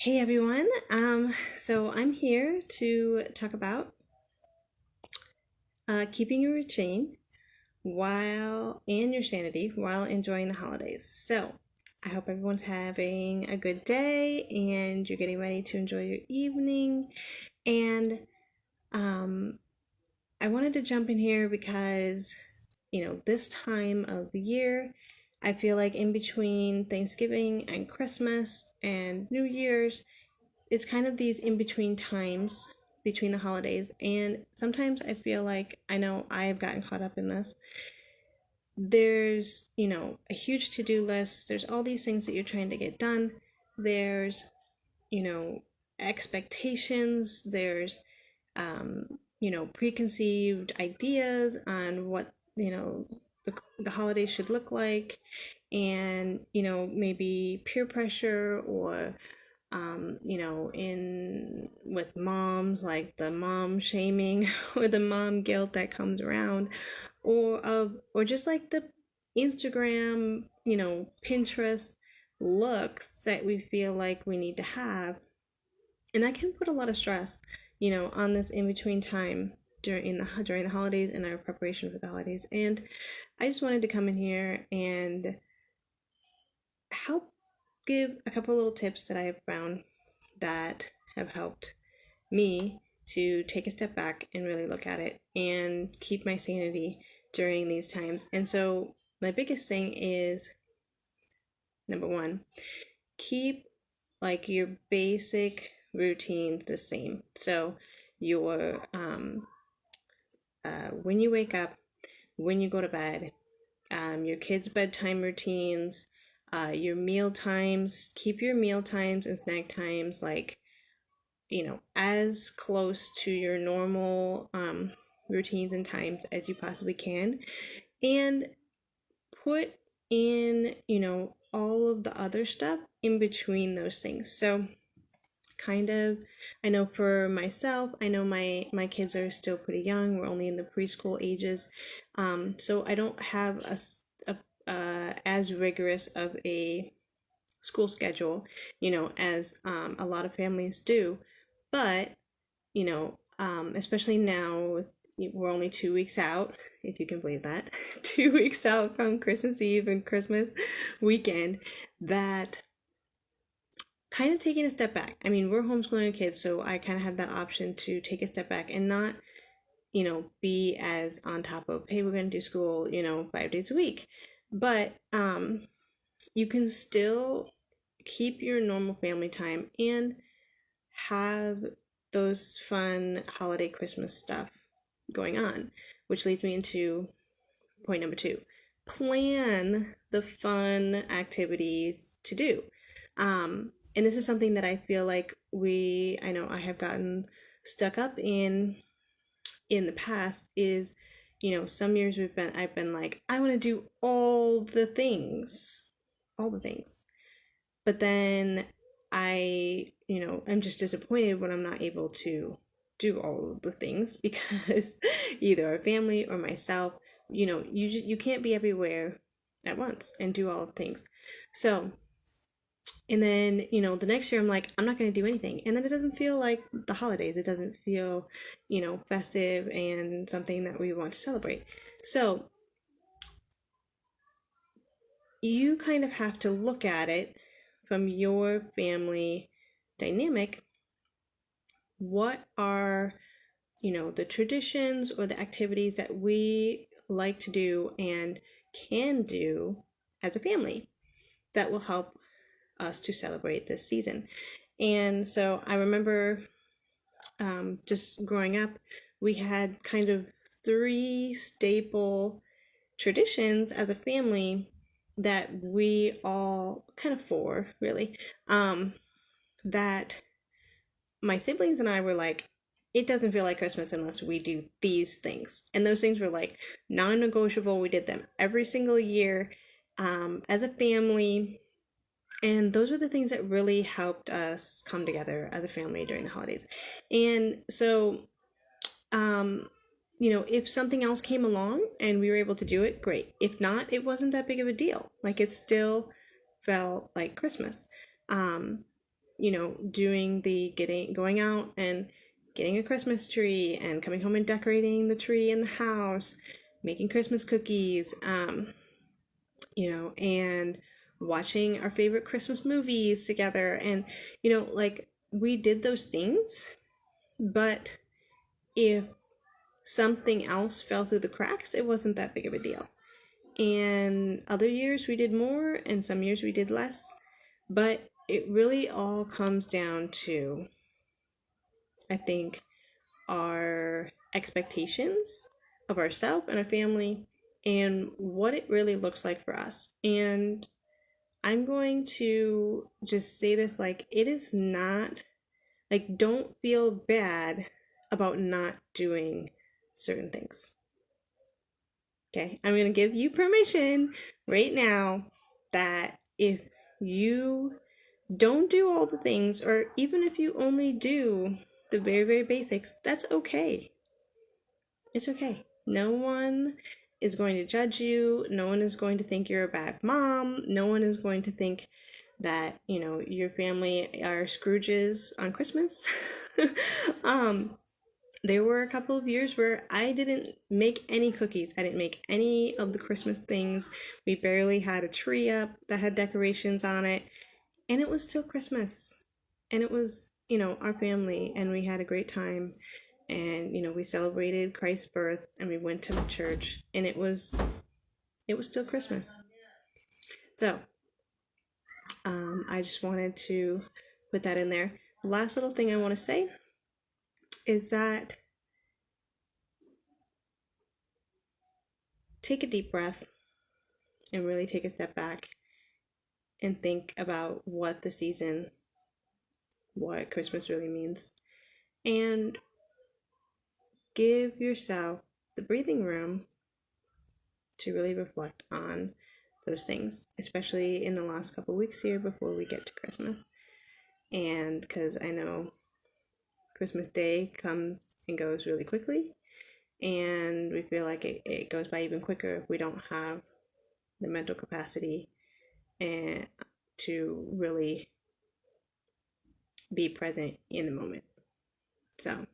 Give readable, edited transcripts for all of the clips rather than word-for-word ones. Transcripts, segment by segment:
Hey everyone. So I'm here to talk about keeping your routine while and your sanity while enjoying the holidays. So I hope everyone's having a good day and you're getting ready to enjoy your evening. And um, I wanted to jump in here because this time of the year, I feel like in between Thanksgiving and Christmas and New Year's, it's kind of these in between times between the holidays, and sometimes I feel like I know I've gotten caught up in this. There's a huge to-do list, there's all these things that you're trying to get done, there's you know expectations, there's preconceived ideas on what the holidays should look like, and maybe peer pressure or in with moms, like the mom shaming or the mom guilt that comes around, or just like the Instagram, Pinterest looks that we feel like we need to have, and that can put a lot of stress, on this in between time during the holidays and our preparation for the holidays. And I just wanted to come in here and help give a couple little tips that I have found that have helped me to take a step back and really look at it and keep my sanity during these times. And so, my biggest thing is number one, keep like your basic routines the same. So, your when you wake up, when you go to bed, your kids' bedtime routines, your meal times, keep your meal times and snack times like as close to your normal routines and times as you possibly can, and put in all of the other stuff in between those things. So kind of, I know for myself, I know my kids are still pretty young, we're only in the preschool ages, so I don't have as rigorous of a school schedule, as a lot of families do. But, especially now, we're only 2 weeks out, if you can believe that, 2 weeks out from Christmas Eve and Christmas weekend, that kind of taking a step back. I mean, we're homeschooling kids, so I kind of have that option to take a step back and not, be as on top of, hey, we're going to do school, 5 days a week. But you can still keep your normal family time and have those fun holiday Christmas stuff going on, which leads me into point number two. Plan the fun activities to do. And this is something that I feel like I know I have gotten stuck up in the past is, some years I've been like, I want to do all the things. But then I'm just disappointed when I'm not able to do all of the things because either our family or myself, you can't be everywhere at once and do all of things. So, and then, the next year I'm like, I'm not going to do anything. And then it doesn't feel like the holidays. It doesn't feel, festive and something that we want to celebrate. So, you kind of have to look at it from your family dynamic. What are, the traditions or the activities that we like to do and can do as a family that will help us to celebrate this season? And so I remember just growing up, we had kind of three staple traditions as a family that we all kind of four really, that my siblings and I were like, it doesn't feel like Christmas unless we do these things. And those things were like non-negotiable. We did them every single year, as a family. And those were the things that really helped us come together as a family during the holidays. And so, if something else came along and we were able to do it, great. If not, it wasn't that big of a deal. Like, it still felt like Christmas. doing the going out and getting a Christmas tree and coming home and decorating the tree in the house, making Christmas cookies, and watching our favorite Christmas movies together. And, like we did those things, but if something else fell through the cracks, it wasn't that big of a deal. And other years we did more, and some years we did less. But it really all comes down to, I think, our expectations of ourselves and our family and what it really looks like for us. And I'm going to just say this, like, it is not, like, don't feel bad about not doing certain things. Okay, I'm going to give you permission right now that if you don't do all the things, or even if you only do the very, very basics, that's okay. It's okay. No one is going to judge you. No one is going to think you're a bad mom. No one is going to think that, your family are Scrooges on Christmas. There were a couple of years where I didn't make any cookies. I didn't make any of the Christmas things. We barely had a tree up that had decorations on it. And it was still Christmas. And it was, our family. And we had a great time. And, we celebrated Christ's birth. And we went to church. And it was still Christmas. So, I just wanted to put that in there. The last little thing I want to say is that take a deep breath and really take a step back and think about what the season, what Christmas really means, and give yourself the breathing room to really reflect on those things, especially in the last couple weeks here before we get to Christmas. And because I know Christmas Day comes and goes really quickly, and we feel like it goes by even quicker if we don't have the mental capacity and to really be present in the moment. So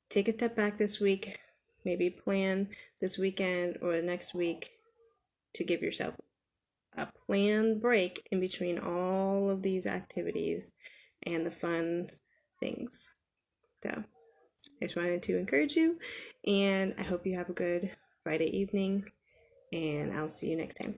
take a step back this week, maybe plan this weekend or the next week to give yourself a planned break in between all of these activities and the fun things. So I just wanted to encourage you, and I hope you have a good Friday evening, and I'll see you next time.